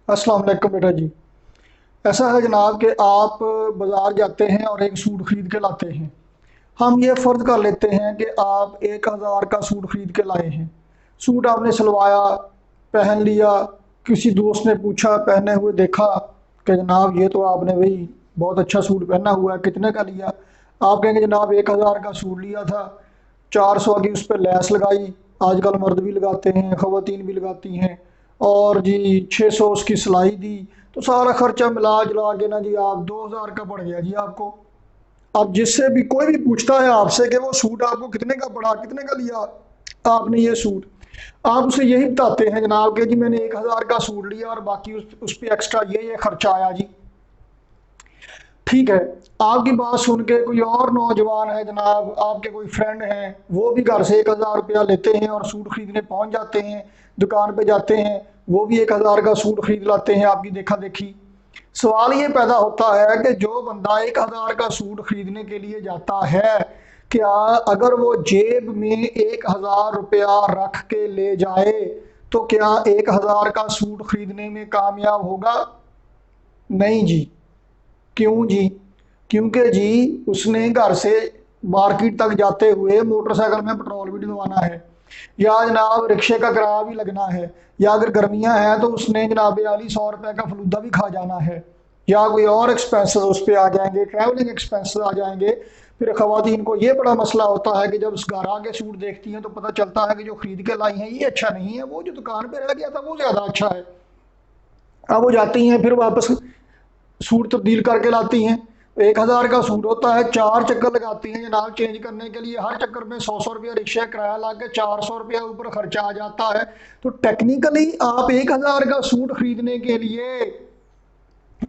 अस्सलाम वालेकुम बेटा जी। ऐसा है जनाब कि आप बाज़ार जाते हैं और एक सूट ख़रीद के लाते हैं। हम ये फ़र्ज़ कर लेते हैं कि आप 1000 का सूट ख़रीद के लाए हैं। सूट आपने सिलवाया, पहन लिया, किसी दोस्त ने पूछा, पहने हुए देखा कि जनाब ये तो आपने भाई बहुत अच्छा सूट पहना हुआ है, कितने का लिया? आप कहेंगे जनाब 1000 का सूट लिया था, 400 की उस पर लैस लगाई, आजकल मर्द भी लगाते हैं, ख़वातीन भी लगाती हैं, और जी 600 उसकी सिलाई दी, तो सारा खर्चा मिला जुला के ना जी आप 2000 का पड़ गया जी आपको। अब जिससे भी कोई भी पूछता है आपसे कि वो सूट आपको कितने का पड़ा, कितने का लिया आपने ये सूट, आप उसे यही बताते हैं जनाब कि जी मैंने 1000 का सूट लिया और बाकी उस पर एक्स्ट्रा ये खर्चा आया जी। ठीक है, आपकी बात सुन के कोई और नौजवान है जनाब, आपके कोई फ्रेंड हैं, वो भी घर से 1000 रुपया लेते हैं और सूट खरीदने पहुंच जाते हैं, दुकान पे जाते हैं, वो भी 1000 का सूट खरीद लाते हैं आपकी देखा देखी। सवाल ये पैदा होता है कि जो बंदा 1000 का सूट खरीदने के लिए जाता है, क्या अगर वो जेब में 1000 रुपया रख के ले जाए तो क्या 1000 का सूट खरीदने में कामयाब होगा? नहीं जी। क्यों जी? क्योंकि जी उसने घर से मार्केट तक जाते हुए मोटरसाइकिल में पेट्रोल भी डलवाना है, या जनाब रिक्शे का किराया भी लगना है, या अगर गर्मियां हैं तो उसने जनाब आली 100 रुपए का फलूदा भी खा जाना है, या कोई और एक्सपेंसेस उस पर आ जाएंगे, ट्रैवलिंग एक्सपेंसेस आ जाएंगे। फिर खवातीन को ये बड़ा मसला होता है कि जब उस घर आके सूट देखती हैं तो पता चलता है कि जो खरीद के लाई हैं ये अच्छा नहीं है, वो जो दुकान पे रह गया था वो ज़्यादा अच्छा है। अब वो जाती हैं फिर वापस सूट तब्दील करके लाती हैं। 1000 का सूट होता है, 4 चक्कर लगाती हैं जनाब चेंज करने के लिए, हर चक्कर में 100 100 रुपया रिक्शा किराया ला के 400 रुपया ऊपर खर्चा आ जाता है। तो टेक्निकली आप 1000 का सूट खरीदने के लिए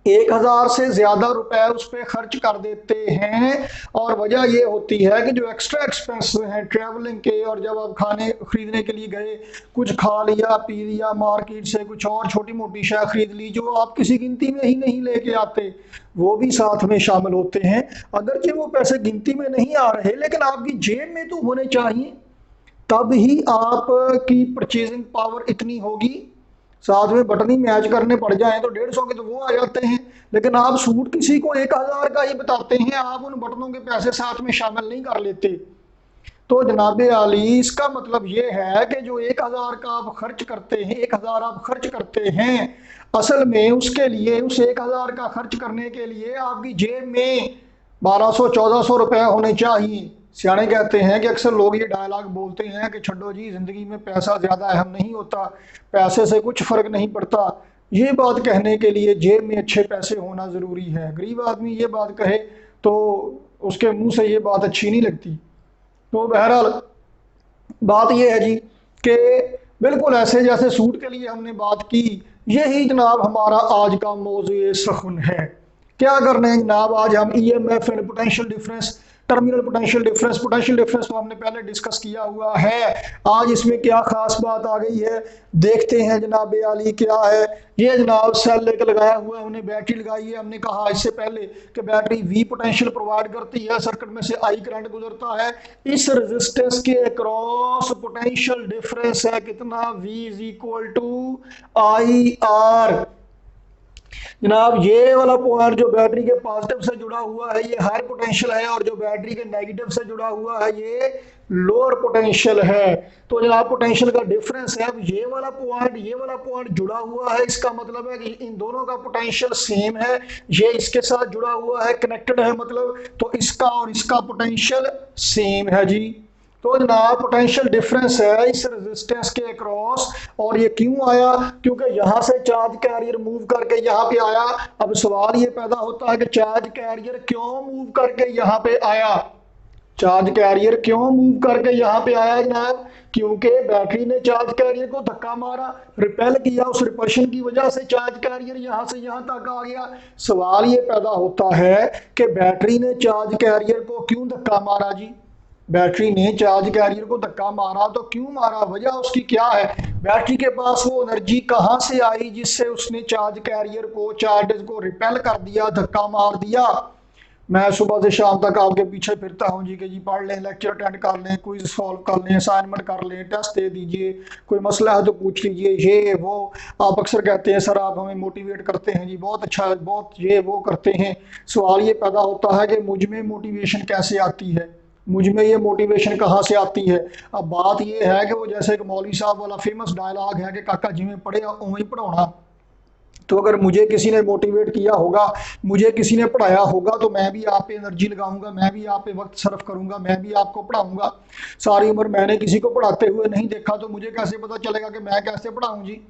1000 से ज्यादा रुपए उस पर खर्च कर देते हैं। और वजह यह होती है कि जो एक्स्ट्रा एक्सपेंस हैं ट्रैवलिंग के, और जब आप खाने खरीदने के लिए गए, कुछ खा लिया पी लिया, मार्केट से कुछ और छोटी मोटी शय खरीद ली जो आप किसी गिनती में ही नहीं लेके आते, वो भी साथ में शामिल होते हैं। अगरचे वो पैसे गिनती में नहीं आ रहे लेकिन आपकी जेब में तो होने चाहिए, तब ही आपकी परचेजिंग पावर इतनी होगी। साथ में बटन ही मैच करने पड़ जाए तो 150 के तो वो आ जाते हैं, लेकिन आप सूट किसी को 1000 का ही बताते हैं, आप उन बटनों के पैसे साथ में शामिल नहीं कर लेते। तो जनाब आली इसका मतलब ये है कि जो 1000 का आप खर्च करते हैं, 1000 आप खर्च करते हैं, असल में उसके लिए उस 1000 का खर्च करने के लिए आपकी जेब में 1200 1400 रुपए होने चाहिए। सियाने कहते हैं कि अक्सर लोग ये डायलॉग बोलते हैं कि छड्डो जी जिंदगी में पैसा ज्यादा अहम नहीं होता, पैसे से कुछ फर्क नहीं पड़ता। ये बात कहने के लिए जेब में अच्छे पैसे होना जरूरी है। गरीब आदमी ये बात कहे तो उसके मुंह से ये बात अच्छी नहीं लगती। तो बहरहाल बात यह है जी कि बिल्कुल ऐसे जैसे सूट के लिए हमने बात की, यही जनाब हमारा आज का मौजू सखुन है। क्या करना है जनाब, आज हम EMF and potential difference, terminal potential difference तो हमने पहले डिस्कस किया हुआ है। आज इसमें क्या खास बात आ गई है देखते हैं जनाब आली क्या है। ये जनाब सेल लेकर लगाया हुआ है, हमने बैटरी लगाई है। हमने कहा इससे पहले कि बैटरी वी पोटेंशियल प्रोवाइड करती है, सर्किट में से आई करंट गुजरता है, इस रेजिस्टेंस के अक्रॉस पोटेंशियल डिफरेंस है कितना, V is equal to I R. जनाब ये वाला पॉइंट जो बैटरी के पॉजिटिव से जुड़ा हुआ है ये हायर पोटेंशियल है, और जो बैटरी के नेगेटिव से जुड़ा हुआ है ये लोअर पोटेंशियल है। तो जनाब पोटेंशियल का डिफरेंस है। अब ये वाला पॉइंट जुड़ा हुआ है, इसका मतलब है कि इन दोनों का पोटेंशियल सेम है, ये इसके साथ जुड़ा हुआ है, कनेक्टेड है मतलब, तो इसका और इसका पोटेंशियल सेम है जी। तो जनाब पोटेंशियल डिफरेंस है इस रेजिस्टेंस के अक्रॉस। और ये क्यों आया? क्योंकि यहां से चार्ज कैरियर मूव करके यहाँ पे आया। अब सवाल ये पैदा होता है कि चार्ज कैरियर क्यों मूव करके यहाँ पे आया? चार्ज कैरियर क्यों मूव करके यहाँ पे आया जनाब? क्योंकि बैटरी ने चार्ज कैरियर को धक्का मारा, रिपेल किया, उस रिपल्शन की वजह से चार्ज कैरियर यहाँ से यहाँ तक आ गया। सवाल ये पैदा होता है कि बैटरी ने चार्ज कैरियर को क्यों धक्का मारा जी? बैटरी ने चार्ज कैरियर को धक्का मारा तो क्यों मारा, वजह उसकी क्या है? बैटरी के पास वो एनर्जी कहां से आई जिससे उसने चार्ज कैरियर को, चार्जेस को रिपेल कर दिया, धक्का मार दिया? मैं सुबह से शाम तक आपके पीछे फिरता हूँ जी कि जी पढ़ लें, लेक्चर अटेंड कर लें, क्विज सॉल्व कर लें, असाइनमेंट कर लें, टेस्ट दे दीजिए, कोई मसला है तो पूछ लीजिए, ये वो। आप अक्सर कहते हैं सर आप हमें मोटिवेट करते हैं जी, बहुत अच्छा है, बहुत ये वो करते हैं। सवाल ये पैदा होता है कि मुझ में मोटिवेशन कैसे आती है, मुझ में ये मोटिवेशन कहाँ से आती है। अब बात ये है कि वो जैसे एक मौलवी साहब वाला फेमस डायलॉग है कि काका जिमें पढ़े उवें ही पढ़ाना। तो अगर मुझे किसी ने मोटिवेट किया होगा, मुझे किसी ने पढ़ाया होगा, तो मैं भी आप पे एनर्जी लगाऊंगा, मैं भी आप पे वक्त सर्फ करूंगा, मैं भी आपको पढ़ाऊंगा। सारी उम्र मैंने किसी को पढ़ाते हुए नहीं देखा, तो मुझे कैसे पता चलेगा कि मैं कैसे पढ़ाऊं जी।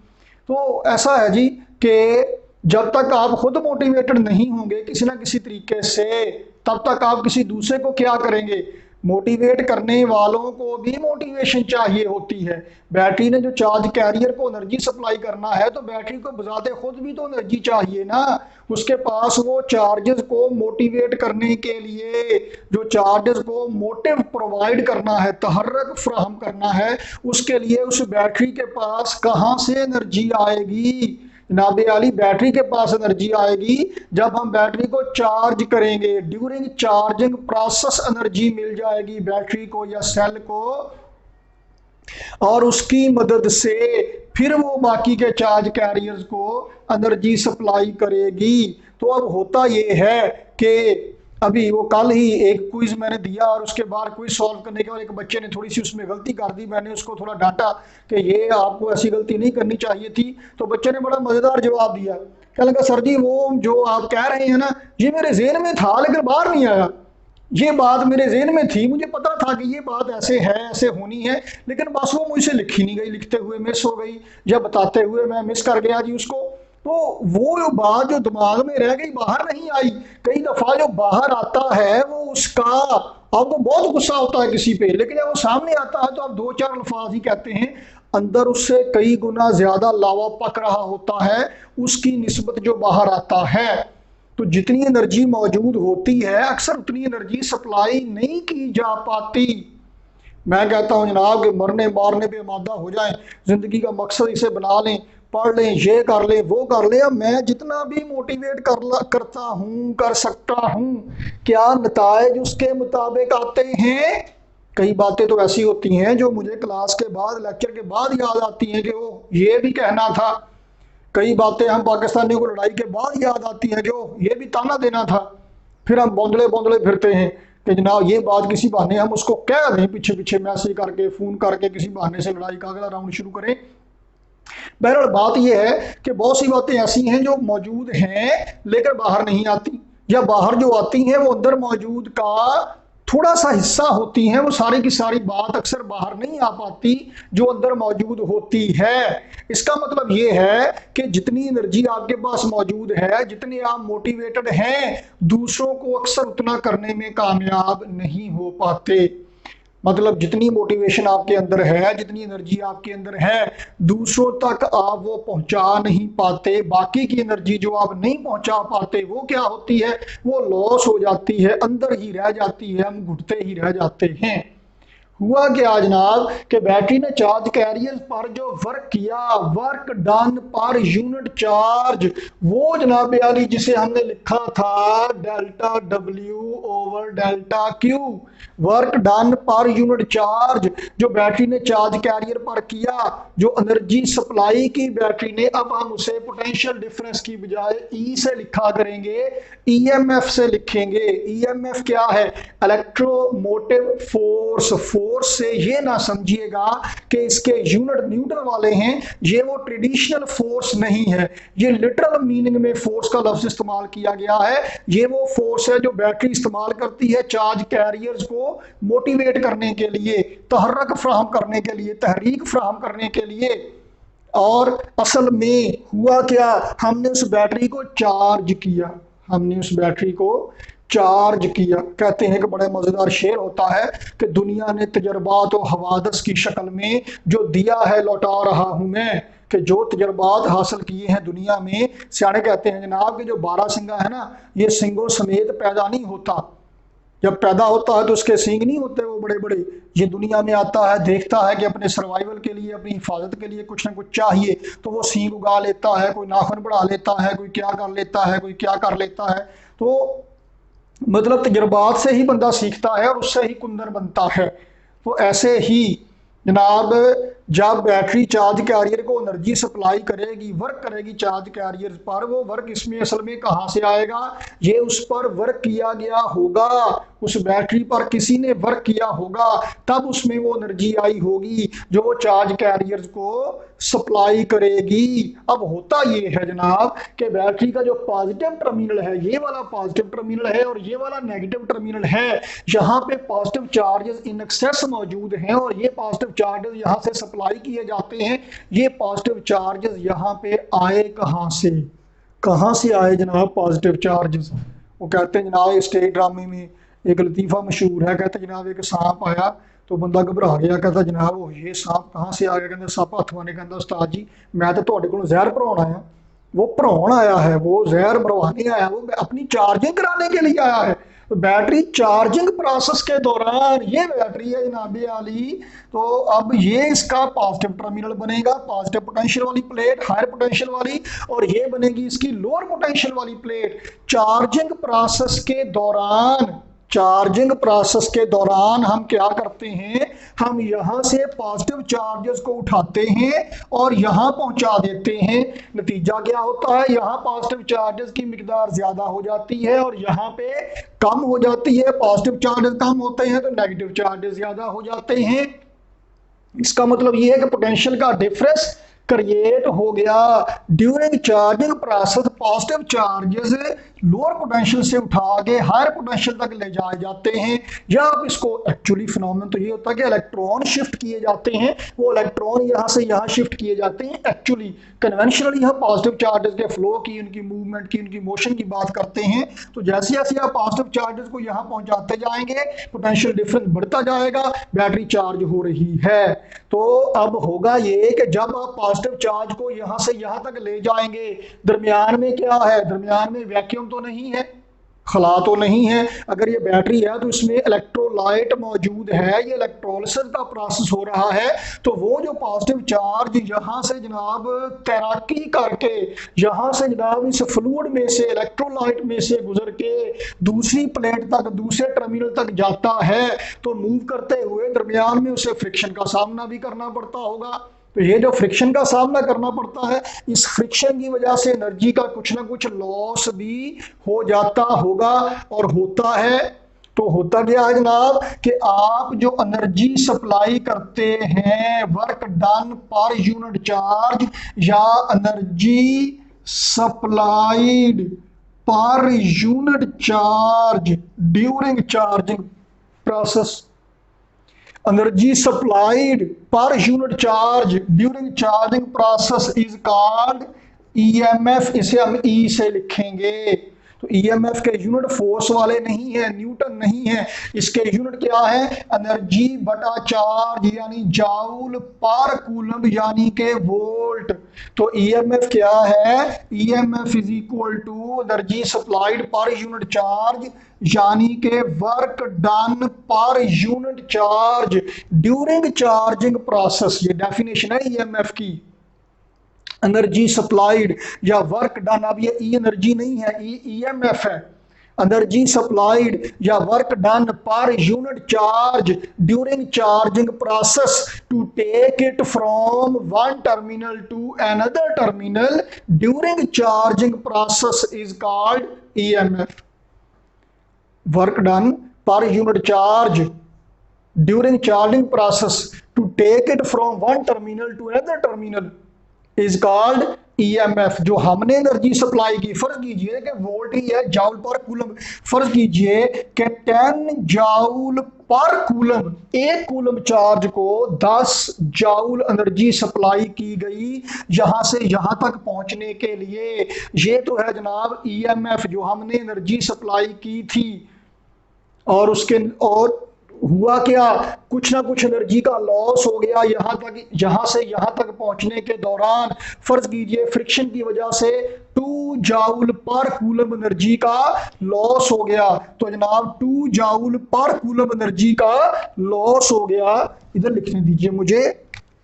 तो ऐसा है जी कि जब तक आप खुद मोटिवेटेड नहीं होंगे किसी ना किसी तरीके से, तब तक आप किसी दूसरे को क्या करेंगे। मोटिवेट करने वालों को भी मोटिवेशन चाहिए होती है। बैटरी ने जो चार्ज कैरियर को एनर्जी सप्लाई करना है, तो बैटरी को बजाते खुद भी तो एनर्जी चाहिए ना। उसके पास वो चार्जेस को मोटिवेट करने के लिए, जो चार्जेस को मोटिव प्रोवाइड करना है, तहर्रक फ्राहम करना है, उसके लिए उस बैटरी के पास कहाँ से एनर्जी आएगी। जनाब आली, बैटरी के पास एनर्जी आएगी जब हम बैटरी को चार्ज करेंगे। ड्यूरिंग चार्जिंग प्रोसेस एनर्जी मिल जाएगी बैटरी को या सेल को, और उसकी मदद से फिर वो बाकी के चार्ज कैरियर्स को एनर्जी सप्लाई करेगी। तो अब होता ये है कि अभी वो कल ही एक क्विज मैंने दिया, और उसके बाद क्विज सॉल्व करने के बाद एक बच्चे ने थोड़ी सी उसमें गलती कर दी। मैंने उसको थोड़ा डांटा कि ये आपको ऐसी गलती नहीं करनी चाहिए थी। तो बच्चे ने बड़ा मजेदार जवाब दिया, कहने लगा सर जी वो जो आप कह रहे हैं ना, ये मेरे जेहन में था लेकिन बाहर नहीं आया। ये बात मेरे जेहन में थी, मुझे पता था कि ये बात ऐसे है, ऐसे होनी है, लेकिन बस वो मुझसे लिखी नहीं गई, लिखते हुए मिस हो गई, जब बताते हुए मैं मिस कर गया जी उसको। तो वो बात जो दिमाग में रह गई बाहर नहीं आई। कई दफा जो बाहर आता है वो उसका, आपको बहुत गुस्सा होता है किसी पे, लेकिन जब वो सामने आता है तो आप दो चार अल्फाज ही कहते हैं, अंदर उससे कई गुना ज्यादा लावा पक रहा होता है उसकी निस्बत जो बाहर आता है। तो जितनी एनर्जी मौजूद होती है अक्सर उतनी एनर्जी सप्लाई नहीं की जा पाती। मैं कहता हूं जनाब कि मरने मारने पे आमादा हो जाएं, जिंदगी का मकसद इसे बना लें, पढ़ लें, ये कर लें, वो कर लें। अब मैं जितना भी मोटिवेट करता हूं, कर सकता हूं, क्या नतायज उसके मुताबिक आते हैं। कई बातें तो ऐसी होती हैं जो मुझे क्लास के बाद, लेक्चर के बाद याद आती हैं कि वो ये भी कहना था। कई बातें हम पाकिस्तानियों को लड़ाई के बाद याद आती हैं, जो ये भी ताना देना था। फिर हम बौंदले बौंदले फिरते हैं कि जनाब ये बात किसी बहाने हम उसको कह दें, पीछे पीछे मैसेज करके, फोन करके, किसी बहाने से लड़ाई का अगला राउंड शुरू करें। बहरहाल बात यह है कि बहुत सी बातें ऐसी हैं जो मौजूद हैं लेकर बाहर नहीं आती, या बाहर जो आती हैं वो अंदर मौजूद का थोड़ा सा हिस्सा होती हैं। वो सारी की सारी बात अक्सर बाहर नहीं आ पाती जो अंदर मौजूद होती है। इसका मतलब ये है कि जितनी एनर्जी आपके पास मौजूद है, जितने आप मोटिवेटेड हैं, दूसरों को अक्सर उतना करने में कामयाब नहीं हो पाते। मतलब जितनी मोटिवेशन आपके अंदर है, जितनी एनर्जी आपके अंदर है, दूसरों तक आप वो पहुंचा नहीं पाते। बाकी की एनर्जी जो आप नहीं पहुंचा पाते वो क्या होती है, वो लॉस हो जाती है, अंदर ही रह जाती है, हम घुटते ही रह जाते हैं। हुआ क्या जनाब कि बैटरी ने चार्ज कैरियर पर जो वर्क किया, work done per unit charge, वो जनाब यानी जिसे हमने लिखा था delta W over delta Q, work done per unit charge जो बैटरी ने चार्ज कैरियर पर किया, जो एनर्जी सप्लाई की बैटरी ने, अब हम उसे पोटेंशियल डिफरेंस की बजाय ई से लिखा करेंगे, ईएमएफ से लिखेंगे। ईएमएफ क्या है, इलेक्ट्रोमोटिव फोर्स। फोर्स से ये ना समझिएगा कि इसके यूनिट न्यूटन वाले हैं, ये वो ट्रेडिशनल फोर्स नहीं है, ये लिटरल मीनिंग में फोर्स का लफ्ज इस्तेमाल किया गया है। ये वो फोर्स है जो बैटरी इस्तेमाल करती है चार्ज कैरियर्स को मोटिवेट करने के लिए, तहर्रक फ्राहम करने के लिए, तहरीक फ्राहम करने के लिए। और असल में हुआ क्या, हमने उस बैटरी को चार्ज किया, हमने उस बैटरी को चार्ज किया। कहते हैं कि बड़ा मजेदार शेर होता है कि दुनिया ने तजर्बात और हवादस की शक्ल में जो दिया है लौटा रहा हूं मैं, कि जो तजर्बात हासिल किए हैं दुनिया में। सियाने कहते हैं जनाब कि जो बारह सिंगा है ना, ये सिंगों समेत पैदा नहीं होता। जब पैदा होता है तो उसके सींग नहीं होते वो बड़े बड़े, ये दुनिया में आता है, देखता है कि अपने सर्वाइवल के लिए, अपनी हिफाजत के लिए कुछ ना कुछ चाहिए, तो वो सींग उगा लेता है, कोई नाखून बढ़ा लेता है, कोई क्या कर लेता है, कोई क्या कर लेता है। तो मतलब तजर्बात से ही बंदा सीखता है और उससे ही कुंदन बनता है। तो ऐसे ही जनाब, जब बैटरी चार्ज कैरियर को एनर्जी सप्लाई करेगी, वर्क करेगी चार्ज कैरियर पर, वो वर्क इसमें असल में कहाँ से आएगा? ये उस पर वर्क किया गया होगा, उस बैटरी पर किसी ने वर्क किया होगा, तब उसमें वो एनर्जी आई होगी जो वो चार्ज कैरियर को सप्लाई करेगी। अब होता ये है जनाब कि बैटरी का जो पॉजिटिव टर्मिनल है, ये वाला पॉजिटिव टर्मिनल है और ये वाला नेगेटिव टर्मिनल है, यहाँ पे पॉजिटिव चार्जेस इन एक्सेस मौजूद हैं और ये पॉजिटिव चार्जेस यहाँ से सप्लाई किए जाते हैं। ये पॉजिटिव चार्जेस यहाँ पे आए कहाँ से आए जनाब पॉजिटिव चार्जेस? वो कहते हैं जनाब, स्टेज ड्रामे में एक लतीफ़ा मशहूर है, कहते हैं जनाब एक सांप आया तो बंदा घबरा गया, कहता जनाब वो ये सांप कहाँ से आ गया? कहते सप हथ मारे, कहता उस्ताद जी मैं तो तुहाडे कोलों जहर भराउण आया। वो भराउण आया है, वो जहर भरवाने आया, वो अपनी चार्जिंग कराने के लिए आया है। तो बैटरी चार्जिंग प्रोसेस के दौरान, ये बैटरी है जनाब आली, तो अब ये इसका पॉजिटिव टर्मिनल बनेगा, पॉजिटिव पोटेंशियल वाली प्लेट, हायर पोटेंशियल वाली, और ये बनेगी इसकी लोअर पोटेंशियल वाली प्लेट। चार्जिंग प्रोसेस के दौरान हम क्या करते हैं? हम यहां से पॉजिटिव चार्जेस को उठाते हैं और यहां पहुंचा देते हैं। नतीजा क्या होता है? यहां पॉजिटिव चार्जेस की मिकदार ज्यादा हो जाती है और यहां पे कम हो जाती है। पॉजिटिव चार्जेस कम होते हैं तो नेगेटिव चार्जेस ज्यादा हो जाते हैं। इसका मतलब ये है कि पोटेंशियल का डिफरेंस क्रिएट हो गया। During charging process positive charges lower potential से उठा के हायर पोटेंशियल तक ले जाए जाते हैं, या आप इसको एक्चुअली फिनोमेनन तो ये होता है कि इलेक्ट्रॉन शिफ्ट किए जाते हैं, वो इलेक्ट्रॉन यहाँ से यहाँ शिफ्ट किए जाते हैं। एक्चुअली कन्वेंशनली हम पॉजिटिव चार्जेस के फ्लो की, उनकी मूवमेंट की, उनकी मोशन की बात करते हैं। तो जैसे जैसे आप पॉजिटिव चार्जेस को यहाँ पहुंचाते जाएंगे, पोटेंशियल डिफरेंस बढ़ता जाएगा, बैटरी चार्ज हो रही है। तो अब होगा ये कि जब आप पॉजिटिव चार्ज को यहाँ से यहाँ तक ले जाएंगे, दरमियान में क्या है? दरमियान में वैक्यूम तो नहीं है, खला तो नहीं है। अगर ये बैटरी है तो इसमें इलेक्ट्रोलाइट मौजूद है, ये इलेक्ट्रोलिसिस का प्रोसेस हो रहा है। तो वो जो पॉजिटिव चार्ज यहाँ से जनाब तैराकी करके, यहाँ से जनाब इस फ्लूइड में से, इलेक्ट्रोलाइट में से गुजर के दूसरी प्लेट तक, दूसरे टर्मिनल तक जाता है, तो मूव करते हुए दरमियान में उसे फ्रिक्शन का सामना भी करना पड़ता होगा। तो ये जो फ्रिक्शन का सामना करना पड़ता है, इस फ्रिक्शन की वजह से एनर्जी का कुछ ना कुछ लॉस भी हो जाता होगा और होता है। तो होता क्या है जनाब कि आप जो एनर्जी सप्लाई करते हैं, work done per unit charge या energy supplied per unit charge during charging process, energy supplied per unit charge during charging process is called EMF. इसे हम ई से लिखेंगे। तो ईएमएफ के यूनिट फोर्स वाले नहीं है, न्यूटन नहीं है, इसके यूनिट क्या है? एनर्जी बटा चार्ज, यानी जाउल पर कूलम, यानी के वोल्ट। तो ईएमएफ क्या है? EMF is equal to energy supplied per unit charge, यानी के work done per unit charge during charging process. ये डेफिनेशन है ईएमएफ की। एनर्जी सप्लाइड या वर्क डन, अब ये ई एनर्जी नहीं है, ईएमएफ है। एनर्जी सप्लाइड या work done per unit charge during charging process to take it from one terminal to another terminal during charging process is called EMF. Work done per unit charge during charging process to take it from one terminal to another terminal is called EMF. जो हमने energy supply की, फर्ज कीजिए कि volt ही है, joule per coulomb, फर्ज कीजिए कि 10 जाउल पर कूलम, एक कूलम चार्ज को 10 जाउल एनर्जी सप्लाई की गई यहां से यहां तक पहुंचने के लिए। ये तो है जनाब ईएमएफ जो हमने एनर्जी सप्लाई की थी। और उसके और हुआ क्या? कुछ ना कुछ एनर्जी का लॉस हो गया यहां से यहां तक पहुंचने के दौरान। फर्ज कीजिए फ्रिक्शन की वजह से 2 जाउल पर कूलम एनर्जी का लॉस हो गया। तो जनाब 2 जाउल पर कूलम एनर्जी का लॉस हो गया। इधर लिखने दीजिए मुझे,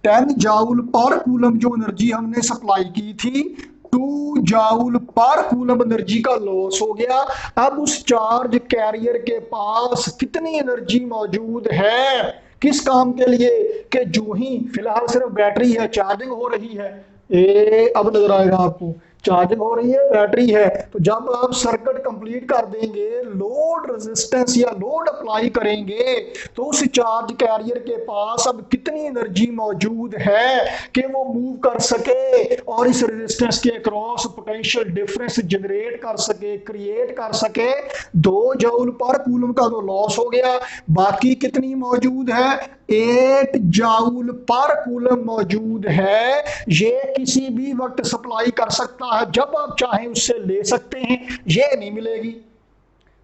10 जाउल पर कूलम जो एनर्जी हमने सप्लाई की थी, 2 जाउल पर कूलम एनर्जी का लॉस हो गया। अब उस चार्ज कैरियर के पास कितनी एनर्जी मौजूद है, किस काम के लिए, कि जो ही फिलहाल सिर्फ बैटरी है, चार्जिंग हो रही है। अब नजर आएगा आपको, चार्जिंग हो रही है, बैटरी है। तो जब आप सर्किट कंप्लीट कर देंगे, लोड रेजिस्टेंस या लोड अप्लाई करेंगे, तो उस चार्ज कैरियर के पास अब कितनी एनर्जी मौजूद है कि वो मूव कर सके और इस रेजिस्टेंस के अक्रॉस पोटेंशियल डिफरेंस जनरेट कर सके, क्रिएट कर सके। 2 जूल पर कूलम का तो लॉस हो गया, बाकी कितनी मौजूद है, 8 जूल पर कूलम मौजूद है। ये किसी भी वक्त सप्लाई कर सकता है, जब आप चाहें उससे ले सकते हैं, ये नहीं मिलेगी।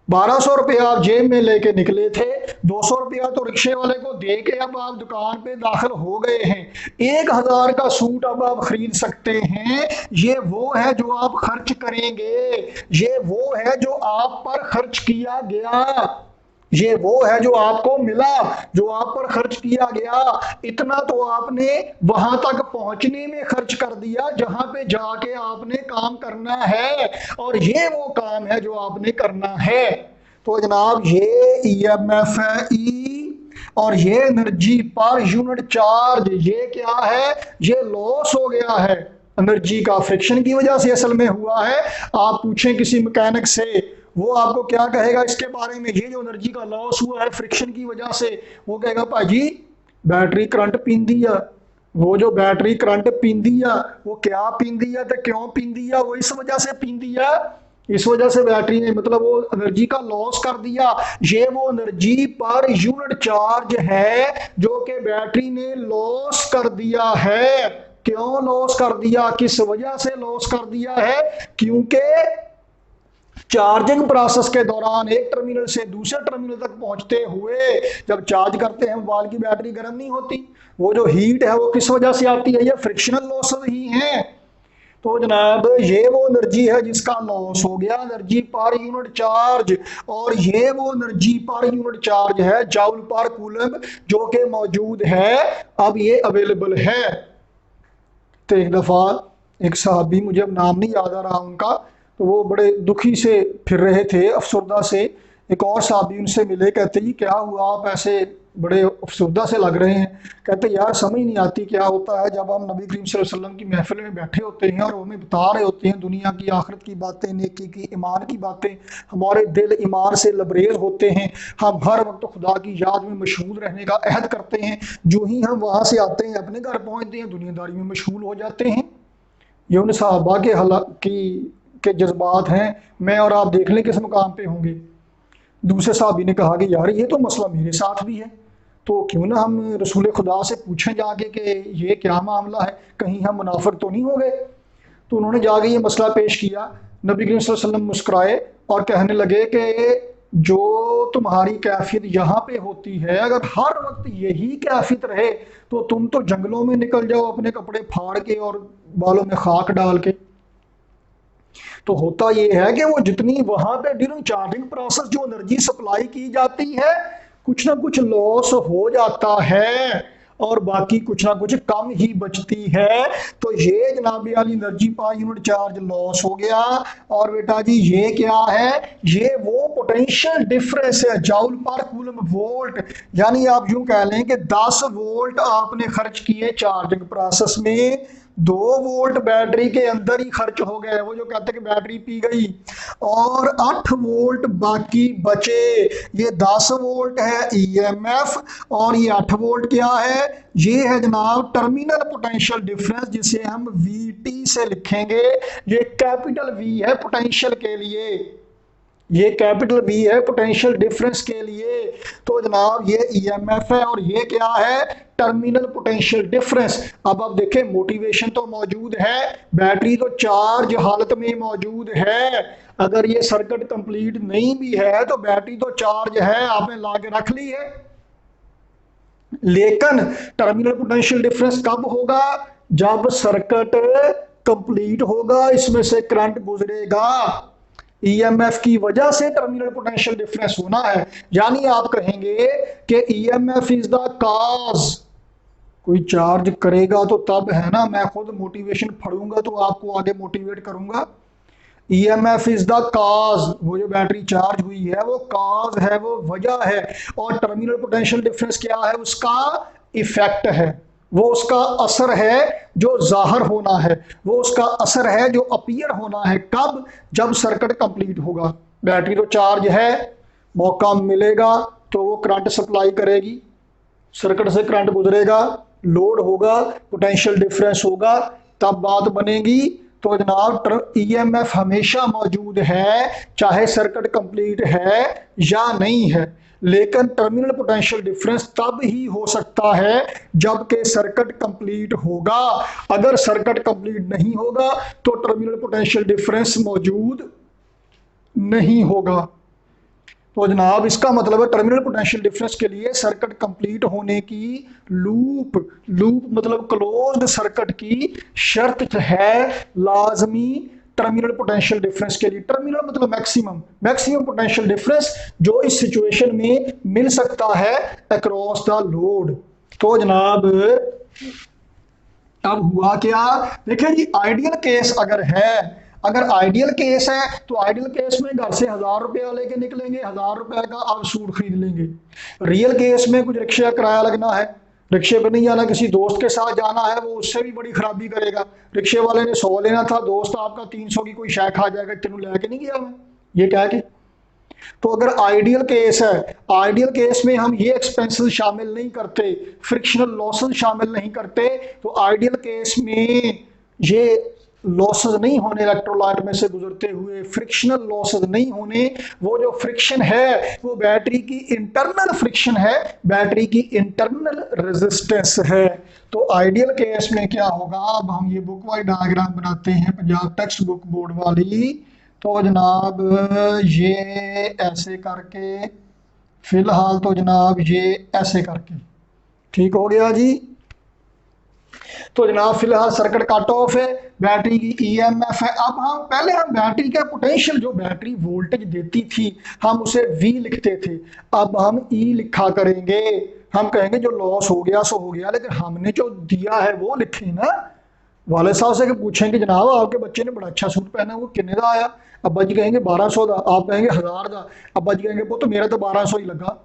1200 रुपया आप जेब में लेके निकले थे, 200 रुपया तो रिक्शे वाले को दे के अब आप दुकान पे दाखिल हो गए हैं। 1000 का सूट अब आप खरीद सकते हैं। ये वो है जो आप खर्च करेंगे, ये वो है जो आप पर खर्च किया गया, ये वो है जो आपको मिला, जो आप पर खर्च किया गया। इतना तो आपने वहां तक पहुंचने में खर्च कर दिया जहां पे जाके आपने काम करना है, और ये वो काम है जो आपने करना है। तो जनाब ये ईएमएफ है ई, और ये एनर्जी पर यूनिट चार्ज, ये क्या है, ये लॉस हो गया है एनर्जी का, फ्रिक्शन की वजह से असल में हुआ है। आप पूछें किसी मैकेनिक से, वो आपको क्या कहेगा इसके बारे में, ये जो एनर्जी का लॉस हुआ है फ्रिक्शन की वजह से, वो कहेगा भाजी बैटरी करंट पींदी है। वो जो बैटरी करंट पींदी है, वो क्या पींदी है तो क्यों पींदी है, वो इस वजह से पींदी है, इस वजह से बैटरी ने मतलब वो एनर्जी का लॉस कर दिया। ये वो एनर्जी पर यूनिट चार्ज है जो कि बैटरी ने लॉस कर दिया है। क्यों लॉस कर दिया, किस वजह से लॉस कर दिया है, क्योंकि चार्जिंग प्रोसेस के दौरान एक टर्मिनल से दूसरे टर्मिनल तक पहुंचते हुए जब चार्ज करते हैं मोबाइल की बैटरी गर्म नहीं होती, वो जो हीट है वो किस वजह से आती है, ये फ्रिक्शनल लॉस ही है। तो जनाब ये वो एनर्जी है जिसका लॉस हो गया, एनर्जी पर यूनिट चार्ज, और ये वो एनर्जी पर यूनिट चार्ज है जूल पर कूलम जो कि मौजूद है, अब ये अवेलेबल है। तो एक दफ़ा एक साहबी, मुझे अब नाम नहीं याद आ रहा उनका, तो वो बड़े दुखी से फिर रहे थे, अफसरदा से। एक और साहबी उनसे मिले, कहते जी क्या हुआ, आप ऐसे बड़े अफसरदा से लग रहे हैं। कहते यार समझ नहीं आती क्या होता है, जब हम नबी करीम सल्लल्लाहु अलैहि वसल्लम की महफिल में बैठे होते हैं और वो हमें बता रहे होते हैं दुनिया की, आखिरत की बातें, नेकी की, ईमान की बातें, हमारे दिल ईमान से लबरेज होते हैं, हम हर वक्त खुदा की याद में मशगूल रहने का अहद करते हैं। जो ही हम वहाँ से आते हैं, अपने घर पहुँचते हैं, दुनियादारी में मशगूल हो जाते हैं। ये उन साहबा के के जज्बात हैं। मैं और आप देख लें किस मुकाम पे होंगे। दूसरे साहबी ने कहा कि यार ये तो मसला मेरे साथ भी है, तो क्यों ना हम रसूल खुदा से पूछें जाके कि ये क्या मामला है, कहीं हम मुनाफिक तो नहीं हो गए। तो उन्होंने जाके ये मसला पेश किया। नबी करीम सल्लल्लाहु अलैहि वसल्लम मुस्कुराए और कहने लगे कि जो तुम्हारी कैफियत यहाँ पे होती है, अगर हर वक्त यही कैफियत रहे तो तुम तो जंगलों में निकल जाओ अपने कपड़े फाड़ के और बालों में खाक डाल के। तो होता यह है कि वो जितनी वहां पे ड्यूरिंग चार्जिंग प्रोसेस जो एनर्जी सप्लाई की जाती है, कुछ ना कुछ लॉस हो जाता है और बाकी कुछ ना कुछ कम ही बचती है। तो ये जनाब वाली एनर्जी पर यूनिट चार्ज लॉस हो गया। और बेटा जी ये क्या है, ये वो पोटेंशियल डिफरेंस है जूल पर कूलम वोल्ट, यानी आप यूं कह लें कि 10 वोल्ट आपने खर्च किए चार्जिंग प्रोसेस में, 2 वोल्ट बैटरी के अंदर ही खर्च हो गए, वो जो कहते हैं कि बैटरी पी गई, और 8 वोल्ट बाकी बचे। ये 10 वोल्ट है ईएमएफ और ये 8 वोल्ट क्या है, ये है जनाब टर्मिनल पोटेंशियल डिफरेंस, जिसे हम वीटी से लिखेंगे। ये कैपिटल वी है पोटेंशियल के लिए, ये कैपिटल बी है पोटेंशियल डिफरेंस के लिए। तो जनाब ये ईएमएफ है और ये क्या है, टर्मिनल पोटेंशियल डिफरेंस। अब आप देखें मोटिवेशन तो मौजूद है, बैटरी तो चार्ज हालत में मौजूद है। अगर ये सर्किट कंप्लीट नहीं भी है तो बैटरी तो चार्ज है, आपने ला के रख ली है। लेकिन टर्मिनल पोटेंशियल डिफरेंस कब होगा, जब सर्किट कंप्लीट होगा, इसमें से करंट गुजरेगा, ईएमएफ की वजह से टर्मिनल पोटेंशियल डिफरेंस होना है। यानी आप कहेंगे कि ईएमएफ इज द कॉज, कोई चार्ज करेगा तो तब है ना, मैं खुद मोटिवेशन पढ़ूंगा तो आपको आगे मोटिवेट करूंगा। ईएमएफ इज द काज, वो जो बैटरी चार्ज हुई है वो काज है, वो वजह है। और टर्मिनल पोटेंशियल डिफरेंस क्या है, उसका इफेक्ट है, वो उसका असर है जो जाहिर होना है, वो उसका असर है जो अपीयर होना है। कब? जब सर्किट कंप्लीट होगा। बैटरी तो चार्ज है, मौका मिलेगा तो वो करंट सप्लाई करेगी, सर्किट से करंट गुजरेगा, लोड होगा, पोटेंशियल डिफरेंस होगा, तब बात बनेगी। तो जनाब ईएमएफ हमेशा मौजूद है, चाहे सर्किट कंप्लीट है या नहीं है। लेकिन टर्मिनल पोटेंशियल डिफरेंस तब ही हो सकता है जबकि सर्किट कंप्लीट होगा। अगर सर्किट कंप्लीट नहीं होगा तो टर्मिनल पोटेंशियल डिफरेंस मौजूद नहीं होगा। तो जनाब इसका मतलब है टर्मिनल पोटेंशियल डिफरेंस के लिए सर्किट कंप्लीट होने की लूप, लूप मतलब क्लोज्ड सर्किट की शर्त है लाजमी टर्मिनल पोटेंशियल डिफरेंस के लिए। टर्मिनल मतलब मैक्सिमम, मैक्सिमम पोटेंशियल डिफरेंस जो इस सिचुएशन में मिल सकता है अक्रॉस द लोड। तो जनाब अब हुआ क्या, देखिए जी आइडियल केस अगर है, अगर आइडियल केस है तो आइडियल केस में घर से 1000 रुपया लेके निकलेंगे, 1000 रुपए का आप सूट खरीद लेंगे। रियल केस में कुछ रिक्शे का किराया लगना है, रिक्शे पे नहीं जाना, किसी दोस्त के साथ जाना है, वो उससे भी बड़ी खराबी करेगा। रिक्शे वाले ने 100 लेना था, दोस्त आपका 300 की कोई शय खा जाएगा, तेनू लेके नहीं गया मैं, ये कह के। तो अगर आइडियल केस है, आइडियल केस में हम ये एक्सपेंसेस शामिल नहीं करते, फ्रिक्शनल लॉसेस शामिल नहीं करते, तो आइडियल केस में ये लॉसेस नहीं होने, इलेक्ट्रोलाइट में से गुजरते हुए फ्रिक्शनल लॉसेस नहीं होने। वो जो फ्रिक्शन है वो बैटरी की इंटरनल फ्रिक्शन है, बैटरी की इंटरनल रेजिस्टेंस है। तो आइडियल केस में क्या होगा, अब हम ये बुक वाइज डायग्राम बनाते हैं पंजाब टेक्स्ट बुक बोर्ड वाली। तो जनाब ये ऐसे करके, फिलहाल तो जनाब ये ऐसे करके ठीक हो गया जी। तो जनाब फिलहाल सर्किट कट ऑफ है, बैटरी की ईएमएफ है। अब हम पहले हम बैटरी का पोटेंशियल, जो बैटरी वोल्टेज देती थी हम उसे वी लिखते थे, अब हम ई लिखा करेंगे। हम कहेंगे जो लॉस हो गया सो हो गया, लेकिन हमने जो दिया है वो लिखे ना। वाले साहब से पूछेंगे जनाब आपके बच्चे ने बड़ा अच्छा सूट पहना, वो कितने का आया, अब्बा जी कहेंगे 1200 का, आप कहेंगे 1000 का, अब्बा जी कहेंगे वो तो मेरा तो 1200 ही लगा,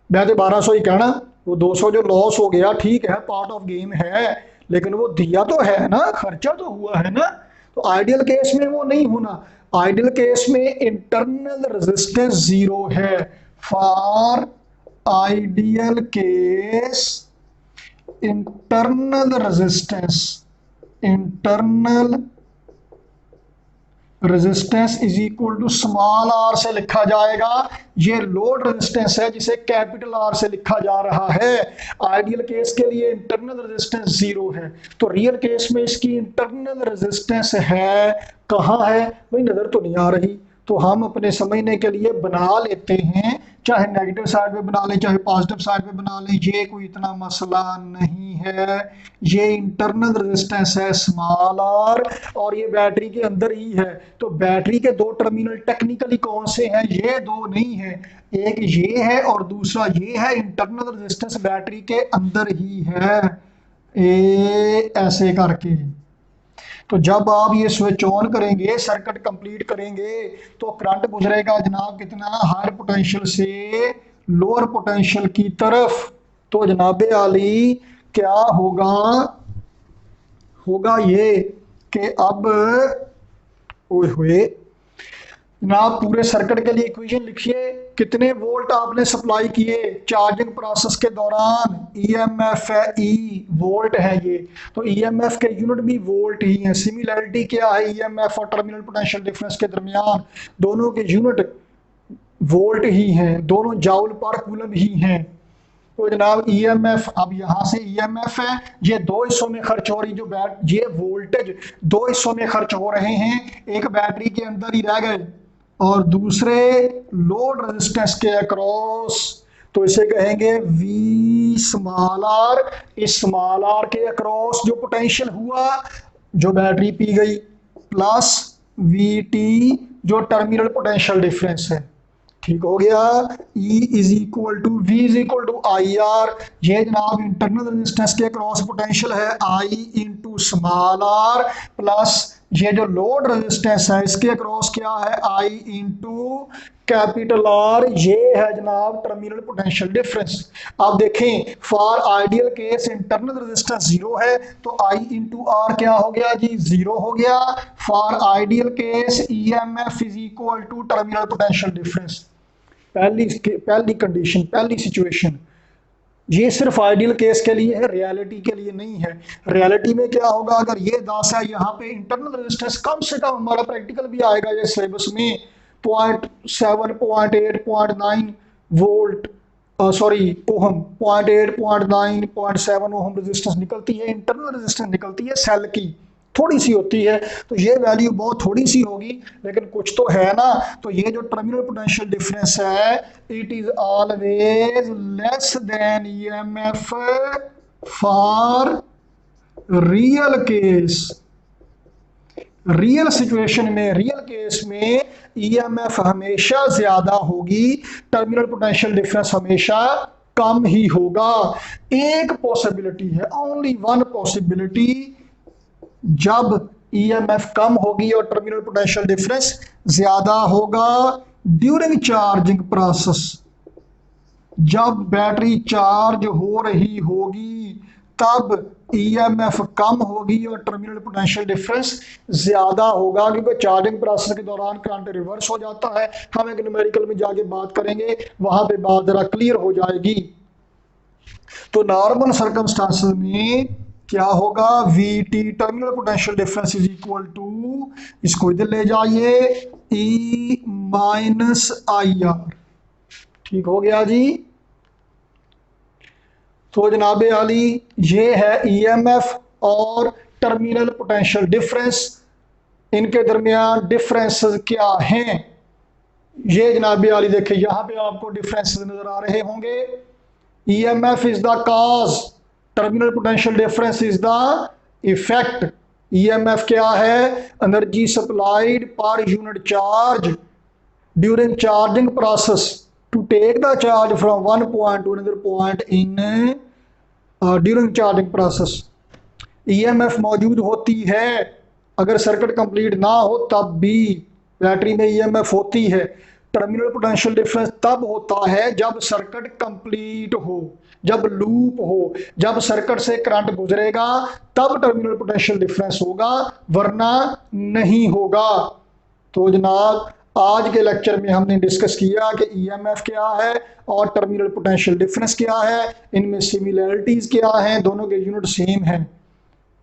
मैं तो 1200 ही कहना। वो 200 जो लॉस हो गया ठीक है, पार्ट ऑफ गेम है, लेकिन वो दिया तो है ना, खर्चा तो हुआ है ना। तो आइडियल केस में वो नहीं होना, आइडियल केस में इंटरनल रेजिस्टेंस 0 है। For ideal case internal resistance, internal resistance is equal to small R से लिखा जाएगा। ये लोड रेजिस्टेंस है जिसे कैपिटल आर से लिखा जा रहा है। आइडियल केस के लिए इंटरनल रेजिस्टेंस 0 है, तो रियल केस में इसकी इंटरनल रेजिस्टेंस है, कहाँ है भाई, नजर तो नहीं आ रही। तो हम अपने समझने के लिए बना लेते हैं, चाहे नेगेटिव साइड पे बना लें चाहे पॉजिटिव साइड पे बना लें, ये कोई इतना मसला नहीं है। ये इंटरनल रेजिस्टेंस है स्मॉल आर, और ये बैटरी के अंदर ही है। तो बैटरी के दो टर्मिनल टेक्निकली कौन से हैं, ये दो नहीं है, एक ये है और दूसरा ये है। इंटरनल रेजिस्टेंस बैटरी के अंदर ही है, ऐसे करके। तो जब आप ये स्विच ऑन करेंगे, सर्किट कंप्लीट करेंगे, तो करंट गुजरेगा जनाब कितना, हायर पोटेंशियल से लोअर पोटेंशियल की तरफ। तो जनाबे आली क्या होगा, होगा ये कि अब ओए हुए जनाब पूरे सर्किट के लिए इक्वेशन लिखिए, कितने वोल्ट आपने सप्लाई किए चार्जिंग प्रोसेस के दौरान। ईएमएफ है, ई वोल्ट है ये, तो ईएमएफ के यूनिट भी वोल्ट ही है। सिमिलैरिटी क्या है ईएमएफ और टर्मिनल पोटेंशियल डिफरेंस के दरमियान, दोनों के यूनिट वोल्ट ही हैं, दोनों जाउल पर कूलम ही हैं। तो जनाब ईएमएफ, अब यहाँ से ईएमएफ है, ये दो हिस्सों में खर्च हो रही, जो ये वोल्टेज दो हिस्सों में खर्च हो रहे हैं, एक बैटरी के अंदर ही रह गए और दूसरे लोड रेजिस्टेंस के अक्रॉस। तो इसे कहेंगे वी स्मॉल आर। इस स्मॉल आर के अक्रॉस जो पोटेंशियल हुआ, जो बैटरी पी गई, प्लस वी टी जो टर्मिनल पोटेंशियल डिफरेंस है। ठीक हो गया। E is equal to V is equal to I R. ये जनाब इंटरनल रेजिस्टेंस के क्रॉस पोटेंशियल है I into small R, plus ये जो लोड रेजिस्टेंस है इसके अक्रॉस क्या है I इंटू कैपिटल आर। ये है जनाब टर्मिनल पोटेंशियल डिफरेंस। आप देखें for ideal case internal resistance zero है तो I इंटू आर क्या हो गया जी, जीरो हो गया। For ideal case EMF is equal to terminal potential difference. पहली कंडीशन, पहली सिचुएशन। ये सिर्फ आइडियल केस के लिए है, रियलिटी के लिए नहीं है। रियलिटी में क्या होगा, अगर ये 10 है, यहाँ पे इंटरनल रेजिस्टेंस कम से कम, हमारा प्रैक्टिकल भी आएगा ये सिलेबस में, 0.7, 0.8, 0.9 volt, sorry ohm, 0.8, 0.9, 0.7 ohm resistance निकलती है, इंटरनल रेजिस्टेंस निकलती है सेल की, थोड़ी सी होती है। तो ये वैल्यू बहुत थोड़ी सी होगी, लेकिन कुछ तो है ना। तो ये जो टर्मिनल पोटेंशियल डिफरेंस है, it is always less than EMF for real case. Real situation में, रियल केस में EMF हमेशा ज्यादा होगी, टर्मिनल पोटेंशियल डिफरेंस हमेशा कम ही होगा। एक पॉसिबिलिटी है, ओनली वन पॉसिबिलिटी, जब EMF कम होगी और टर्मिनल पोटेंशियल डिफरेंस ज्यादा होगा, ड्यूरिंग चार्जिंग प्रोसेस, जब बैटरी चार्ज हो रही होगी तब EMF कम होगी और टर्मिनल पोटेंशियल डिफरेंस ज्यादा होगा, क्योंकि चार्जिंग प्रोसेस के दौरान करंट रिवर्स हो जाता है। हम एक न्यूमेरिकल में जाके बात करेंगे, वहां पे बात जरा क्लियर हो जाएगी। तो नॉर्मल सर्कमस्टांसेस में क्या होगा, VT terminal potential difference is equal to, इसको इधर ले जाइए, E माइनस IR। ठीक हो गया जी। तो जनाबे आली, ये है EMF और टर्मिनल पोटेंशियल डिफरेंस, इनके दरमियान डिफरेंसेस क्या हैं। ये जनाबे आली देखे, यहां पे आपको डिफरेंसेस नजर आ रहे होंगे। EMF is the cause, terminal potential difference is the effect. EMF क्या है, energy supplied per unit charge during charging process to take the charge from one point to another point in during charging process. EMF मौजूद होती है, अगर circuit complete ना हो तब भी बैटरी में EMF होती है। टर्मिनल पोटेंशियल डिफरेंस तब होता है जब सर्किट कंप्लीट हो, जब लूप हो, जब सर्किट से करंट गुजरेगा तब टर्मिनल पोटेंशियल डिफरेंस होगा, वरना नहीं होगा। तो जनाब आज के लेक्चर में हमने डिस्कस किया कि EMF क्या है और टर्मिनल पोटेंशियल डिफरेंस क्या है, इनमें सिमिलैरिटीज क्या हैं, दोनों के यूनिट सेम हैं,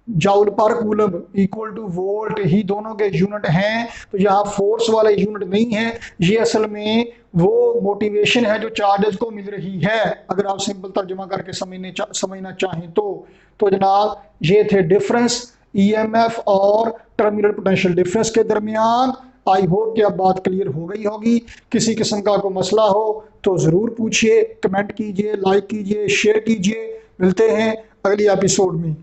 joule per coulomb equal to volt ही दोनों के यूनिट हैं। तो यहाँ फोर्स वाले यूनिट नहीं है, ये असल में वो मोटिवेशन है जो चार्जेस को मिल रही है, अगर आप सिंपल तर्जुमा करके समझना चाहें तो जनाब ये थे डिफरेंस EMF और टर्मिनल पोटेंशियल डिफरेंस के दरमियान। आई होप कि अब बात क्लियर हो गई होगी। किसी किस्म का कोई मसला हो तो ज़रूर पूछिए, कमेंट कीजिए, लाइक कीजिए, शेयर कीजिए। मिलते हैं अगली एपिसोड में।